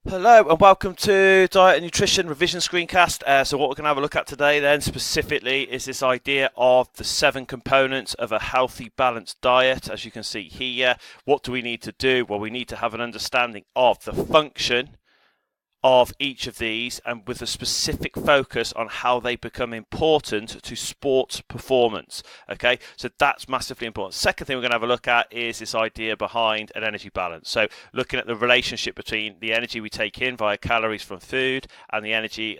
Hello and welcome to Diet and Nutrition Revision Screencast. So what we're going to have a look at today then specifically is this idea of the 7 components of a healthy balanced diet. As you can see here, what do we need to do? Well, we need to have an understanding of the function of each of these and with a specific focus on how they become important to sports performance. Okay, so that's massively important. Second thing we're going to have a look at is this idea behind an energy balance. So looking at the relationship between the energy we take in via calories from food and the energy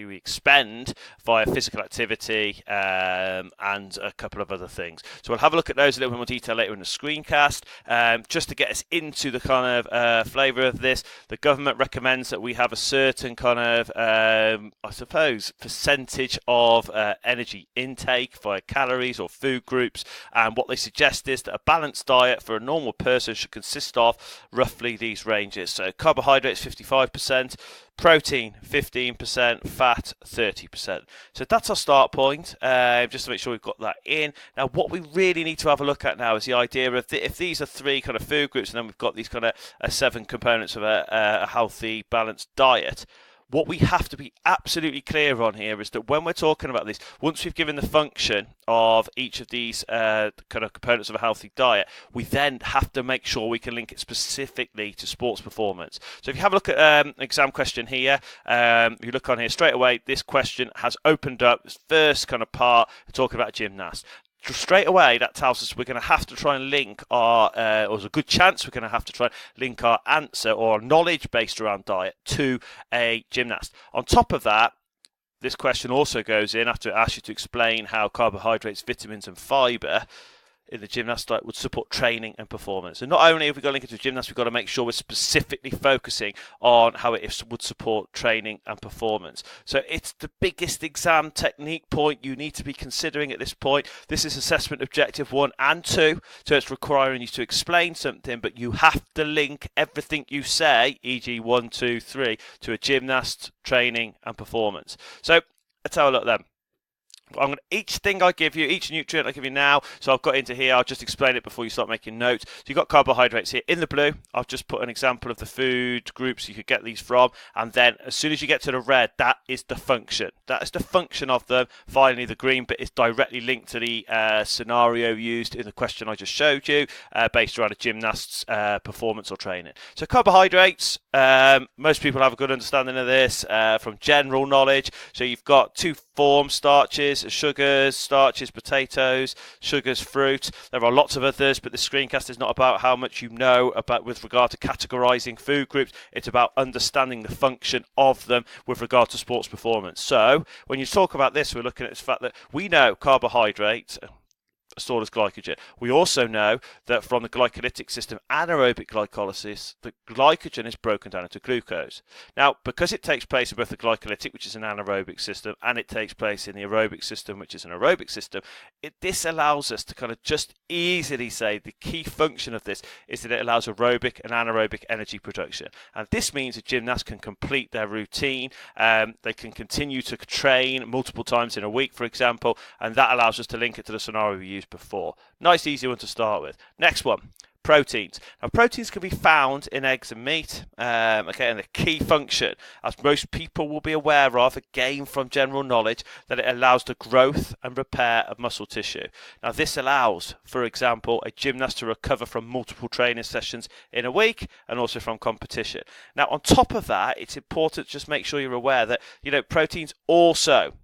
we expend via physical activity and a couple of other things. So we'll have a look at those in a little bit more detail later in the screencast. Just to get us into the kind of flavour of this, the government recommends that we have a certain kind of, I suppose, percentage of energy intake via calories or food groups. And what they suggest is that a balanced diet for a normal person should consist of roughly these ranges. So carbohydrates 55%, protein 15%, fat 30%. So that's our start point, just to make sure we've got that in. Now, what we really need to have a look at now is the idea of if these are 3 kind of food groups, and then we've got these kind of 7 components of a healthy, balanced diet. What we have to be absolutely clear on here is that when we're talking about this, once we've given the function of each of these kind of components of a healthy diet, we then have to make sure we can link it specifically to sports performance. So if you have a look at an exam question here, you look on here straight away, this question has opened up this first kind of part talking about gymnasts. Straight away, that tells us we're going to have to try and link our, or there's a good chance we're going to have to try and link our answer or our knowledge based around diet to a gymnast. On top of that, this question also goes in after it asks you to explain how carbohydrates, vitamins, and fibre in the gymnast diet would support training and performance. And not only have we got to link it to gymnast, we've got to make sure we're specifically focusing on how it would support training and performance. So it's the biggest exam technique point you need to be considering at this point. This is assessment objective 1 and 2, so it's requiring you to explain something, but you have to link everything you say, e.g. 1, 2, 3, to a gymnast, training and performance. So let's have a look then. Each thing I give you, each nutrient I give you now, so I've got into here, I'll just explain it before you start making notes. So you've got carbohydrates here. In the blue, I've just put an example of the food groups you could get these from, and then as soon as you get to the red, that is the function. That is the function of them. Finally, the green bit is directly linked to the scenario used in the question I just showed you, based around a gymnast's performance or training. So carbohydrates, most people have a good understanding of this from general knowledge. So you've got 2 forms, starches, sugars, starches, potatoes, sugars, fruit. There are lots of others, but the screencast is not about how much you know about with regard to categorizing food groups. It's about understanding the function of them with regard to sports performance. So when you talk about this, we're looking at the fact that we know carbohydrates stored as glycogen. We also know that from the glycolytic system, anaerobic glycolysis, the glycogen is broken down into glucose. Now, because it takes place in both the glycolytic, which is an anaerobic system, and it takes place in the aerobic system, which is an aerobic system, this allows us to kind of just easily say the key function of this is that it allows aerobic and anaerobic energy production. And this means a gymnast can complete their routine, they can continue to train multiple times in a week, for example, and that allows us to link it to the scenario we used before. Nice, easy one to start with. Next one. Proteins. Now, proteins can be found in eggs and meat, and the key function, as most people will be aware of, again from general knowledge, that it allows the growth and repair of muscle tissue. Now, this allows, for example, a gymnast to recover from multiple training sessions in a week and also from competition. Now, on top of that, it's important to just make sure you're aware that, proteins also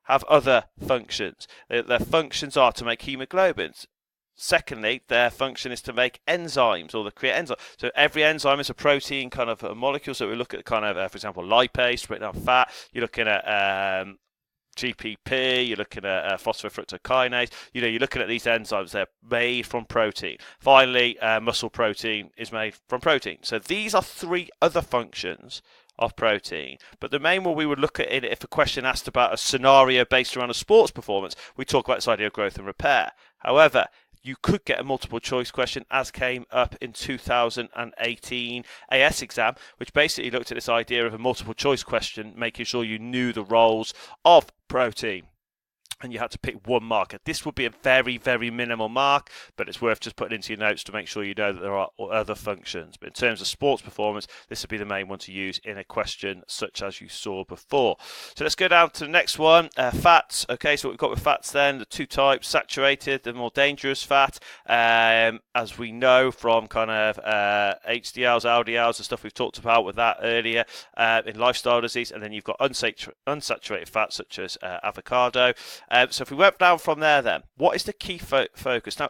have other functions. Their functions are to make hemoglobins. Secondly, their function is to make enzymes or to create enzymes. So every enzyme is a protein kind of a molecule. So we look at kind of, for example, lipase, break down fat. You're looking at GPP, you're looking at phosphofructokinase. You're looking at these enzymes. They're made from protein. Finally, muscle protein is made from protein. So these are 3 other functions of protein. But the main one we would look at it if a question asked about a scenario based around a sports performance, we talk about this idea of growth and repair. However, you could get a multiple choice question as came up in 2018 AS exam, which basically looked at this idea of a multiple choice question, making sure you knew the roles of protein, and you had to pick one marker. This would be a very, very minimal mark, but it's worth just putting into your notes to make sure you know that there are other functions. But in terms of sports performance, this would be the main one to use in a question such as you saw before. So let's go down to the next one, fats. Okay, so what we've got with fats then, the two types, saturated, the more dangerous fat, as we know from kind of HDLs, LDLs, and stuff we've talked about with that earlier in lifestyle disease, and then you've got unsaturated fats such as avocado. So if we went down from there then, what is the key focus? Now,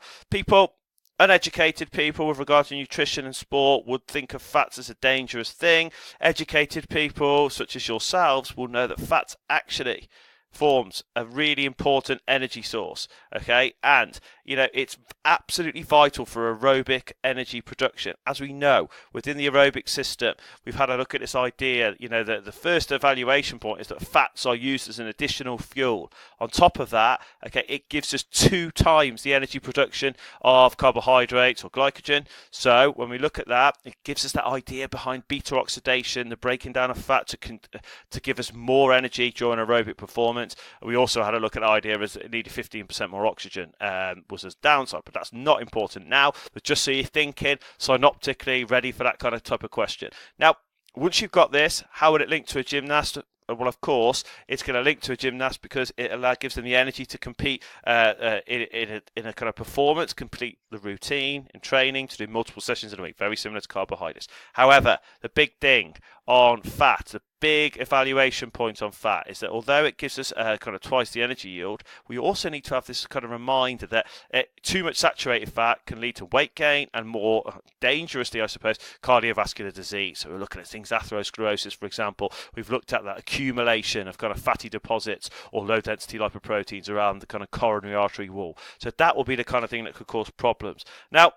uneducated people with regard to nutrition and sport would think of fats as a dangerous thing. Educated people, such as yourselves, will know that fats actually forms a really important energy source, okay? And, you know, it's absolutely vital for aerobic energy production. As we know, within the aerobic system, we've had a look at this idea, you know, that the first evaluation point is that fats are used as an additional fuel. On top of that, okay, it gives us 2 times the energy production of carbohydrates or glycogen. So when we look at that, it gives us that idea behind beta oxidation, the breaking down of fat to give us more energy during aerobic performance. We also had a look at the idea as it needed 15% more oxygen was a downside, but that's not important now. But just so you're thinking synoptically ready for that kind of type of question. Now, once you've got this, how would it link to a gymnast? Well, of course, it's going to link to a gymnast because it gives them the energy to compete in a kind of performance, complete the routine in training, to do multiple sessions in a week, very similar to carbohydrates. However, the big thing on fat, the big evaluation point on fat is that although it gives us kind of twice the energy yield, we also need to have this kind of reminder that too much saturated fat can lead to weight gain and, more dangerously, I suppose, cardiovascular disease. So we're looking at things, atherosclerosis, for example. We've looked at that accumulation of kind of fatty deposits or low density lipoproteins around the kind of coronary artery wall. So that will be the kind of thing that could cause problems. Now,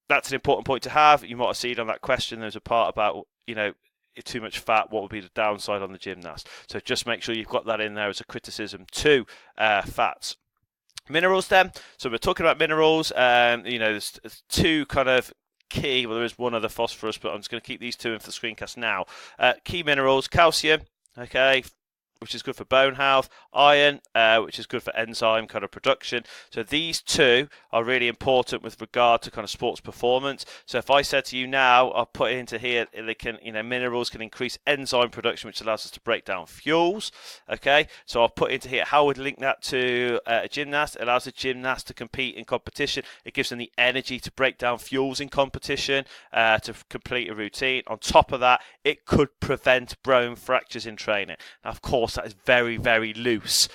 that's an important point to have. You might have seen on that question, there's a part about, you know, too much fat, what would be the downside on the gymnast? So just make sure you've got that in there as a criticism to fats. Minerals then. So we're talking about minerals. You know, there's 2 kind of key, well, there is one other phosphorus, but I'm just going to keep these 2 in for the screencast now. Key minerals, calcium, okay, which is good for bone health, iron, which is good for enzyme kind of production. So these 2 are really important with regard to kind of sports performance. So if I said to you now, I'll put it into here, they can, you know, minerals can increase enzyme production, which allows us to break down fuels. Okay, so I'll put into here, how would link that to a gymnast? It allows a gymnast to compete in competition. It gives them the energy to break down fuels in competition, to complete a routine. On top of that, it could prevent bone fractures in training. Now, of course, that is very, very loose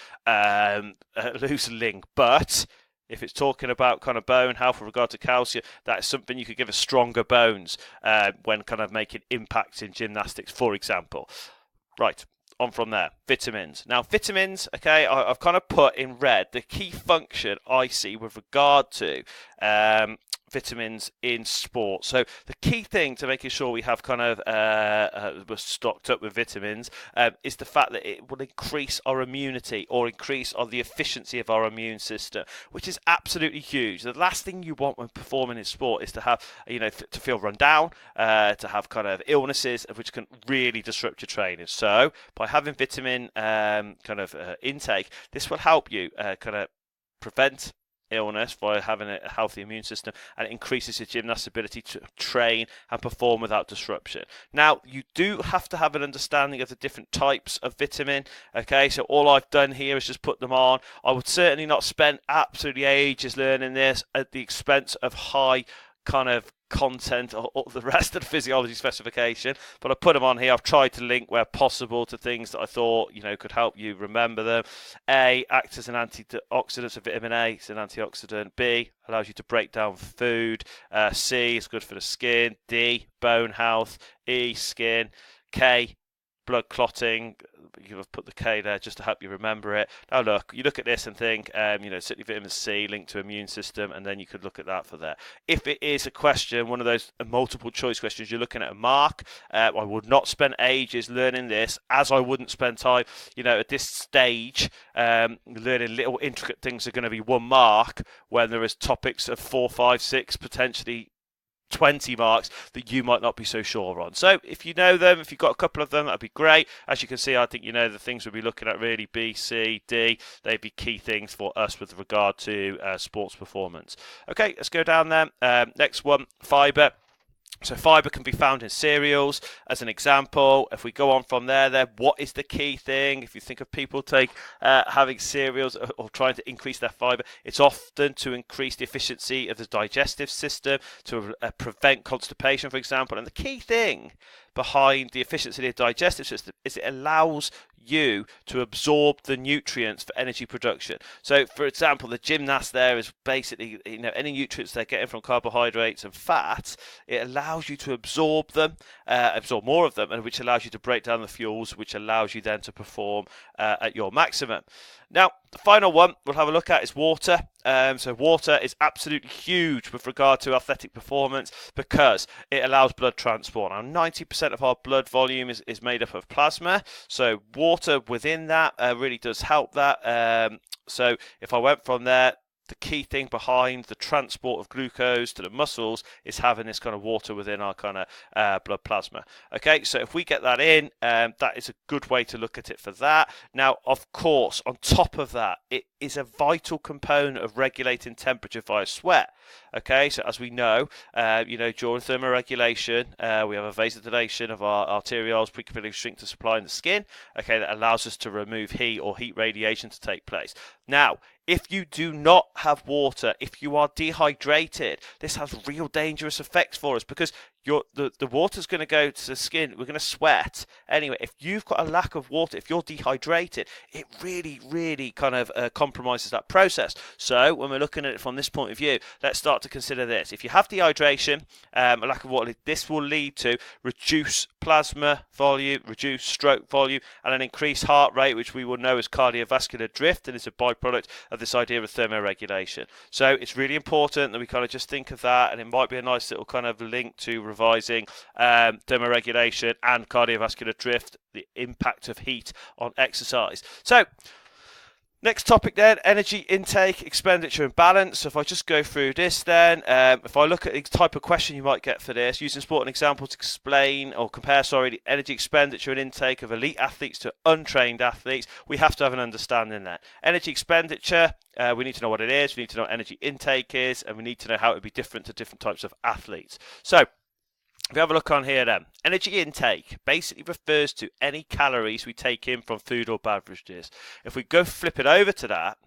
link, but if it's talking about kind of bone health with regard to calcium, that is something you could give us stronger bones when kind of making impacts in gymnastics, for example. Right, on from there. Vitamins. Now, vitamins, okay, I've kind of put in red the key function I see with regard to vitamins in sport. So the key thing to making sure we have kind of we're stocked up with vitamins is the fact that it will increase our immunity or increase the efficiency of our immune system, which is absolutely huge. The last thing you want when performing in sport is to have, you know, to feel run down, to have kind of illnesses which can really disrupt your training. So by having vitamin intake, this will help you kind of prevent illness by having a healthy immune system, and it increases your gymnast's ability to train and perform without disruption. Now, you do have to have an understanding of the different types of vitamin, okay? So all I've done here is just put them on. I would certainly not spend absolutely ages learning this at the expense of high kind of content or the rest of the physiology specification, but I put them on here. I've tried to link where possible to things that I thought, you know, could help you remember them. A, acts as an antioxidant, so vitamin A is an antioxidant. B, allows you to break down food. C, is good for the skin. D, bone health. E, skin. K, blood clotting. You've put the K there just to help you remember it. Now look, you look at this and think, you know, certainly vitamin C linked to immune system, and then you could look at that for there. If it is a question, one of those multiple choice questions, you're looking at a mark. I would not spend ages learning this, as I wouldn't spend time, you know, at this stage, learning little intricate things are going to be 1 mark when there is topics of 4, 5, 6 potentially 20 marks that you might not be so sure on. So if you know them, if you've got a couple of them, that'd be great. As you can see, I think you know the things we'll be looking at really: B, C, D. They'd be key things for us with regard to sports performance. Okay, let's go down there. Next one, fibre. So fibre can be found in cereals, as an example. If we go on from there, what is the key thing? If you think of people having cereals or trying to increase their fibre, it's often to increase the efficiency of the digestive system, to prevent constipation, for example. And the key thing behind the efficiency of the digestive system is it allows you to absorb the nutrients for energy production. So, for example, the gymnast there is basically, any nutrients they're getting from carbohydrates and fat, it allows you to absorb them, absorb more of them, and which allows you to break down the fuels, which allows you then to perform at your maximum. Now, the final one we'll have a look at is water. So water is absolutely huge with regard to athletic performance because it allows blood transport. Now, 90% of our blood volume is made up of plasma. So water within that really does help that. So if I went from there, the key thing behind the transport of glucose to the muscles is having this kind of water within our kind of blood plasma. Okay, so if we get that in, that is a good way to look at it for that. Now, of course, on top of that, it is a vital component of regulating temperature via sweat. Okay, so as we know, during thermoregulation, we have a vasodilation of our arterioles, precapillary sphincter supplying the skin. Okay, that allows us to remove heat or heat radiation to take place. Now, if you do not have water, if you are dehydrated, this has real dangerous effects for us because the water's going to go to the skin. We're going to sweat. Anyway, if you've got a lack of water, if you're dehydrated, it really, really kind of compromises that process. So when we're looking at it from this point of view, let's start to consider this. If you have dehydration, a lack of water, this will lead to reduced plasma volume, reduced stroke volume, and an increased heart rate, which we will know as cardiovascular drift, and is a byproduct of this idea of thermoregulation. So it's really important that we kind of just think of that, and it might be a nice little kind of link to revising thermoregulation and cardiovascular drift, the impact of heat on exercise. So next topic then, energy intake, expenditure and balance. So if I just go through this then, if I look at the type of question you might get for this, using sport and example to explain or compare, the energy expenditure and intake of elite athletes to untrained athletes, we have to have an understanding there. Energy expenditure, we need to know what it is, we need to know what energy intake is, and we need to know how it would be different to different types of athletes. So if we have a look on here then, energy intake basically refers to any calories we take in from food or beverages. If we go flip it over to that,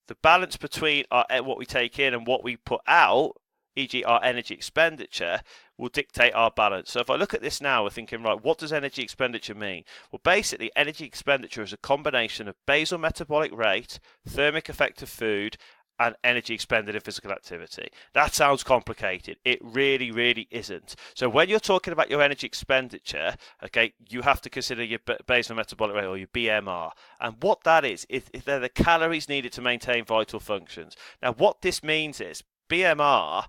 the balance between what we take in and what we put out, e.g. our energy expenditure, will dictate our balance. So if I look at this now, we're thinking, right, what does energy expenditure mean? Well, basically, energy expenditure is a combination of basal metabolic rate, thermic effect of food, and energy expended in physical activity. That sounds complicated. It really, really isn't. So when you're talking about your energy expenditure, okay, you have to consider your basal metabolic rate, or your BMR. And what that is they're the calories needed to maintain vital functions. Now, what this means is BMR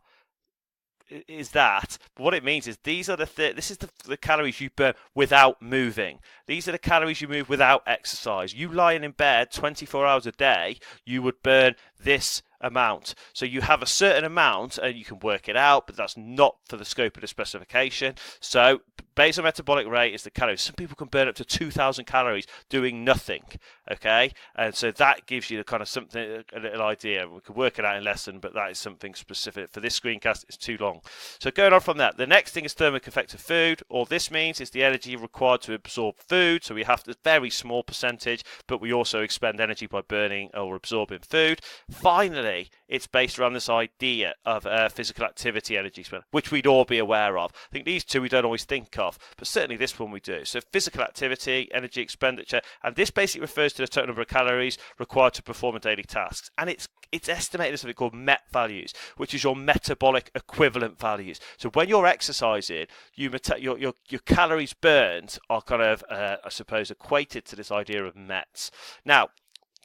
is that, but what it means is these are this is the calories you burn without moving. These are the calories you move without exercise. You lying in bed 24 hours a day, you would burn this amount. So you have a certain amount and you can work it out, but that's not for the scope of the specification. So basal metabolic rate is the calories. Some people can burn up to 2,000 calories doing nothing, okay? And so that gives you the kind of something, a little idea. We could work it out in lesson, but that is something specific. For this screencast, it's too long. So going on from that, the next thing is thermic effect of food. All this means is the energy required to absorb food. So we have a very small percentage, but we also expend energy by burning or absorbing food. Finally, it's based around this idea of physical activity energy spend, which we'd all be aware of. I think these two we don't always think of, but certainly this one we do. So physical activity, energy expenditure, and this basically refers to the total number of calories required to perform a daily tasks. And it's estimated as something called MET values, which is your metabolic equivalent values. So when you're exercising, your calories burned are kind of, I suppose, equated to this idea of METs. Now,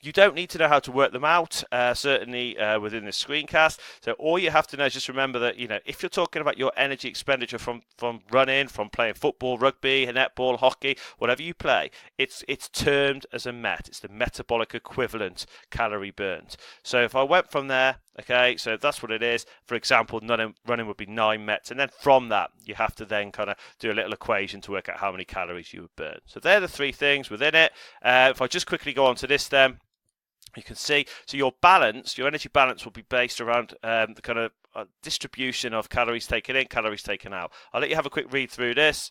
you don't need to know how to work them out, certainly within this screencast. So all you have to know is just remember that, if you're talking about your energy expenditure from running, from playing football, rugby, netball, hockey, whatever you play, it's termed as a MET. It's the metabolic equivalent calorie burned. So if I went from there, Okay, so that's what it is. For example, running would be 9 mets, and then from that, you have to then kind of do a little equation to work out how many calories you would burn. So they're the 3 things within it. If I just quickly go on to this then, you can see, so your balance, your energy balance will be based around the kind of distribution of calories taken in, calories taken out. I'll let you have a quick read through this.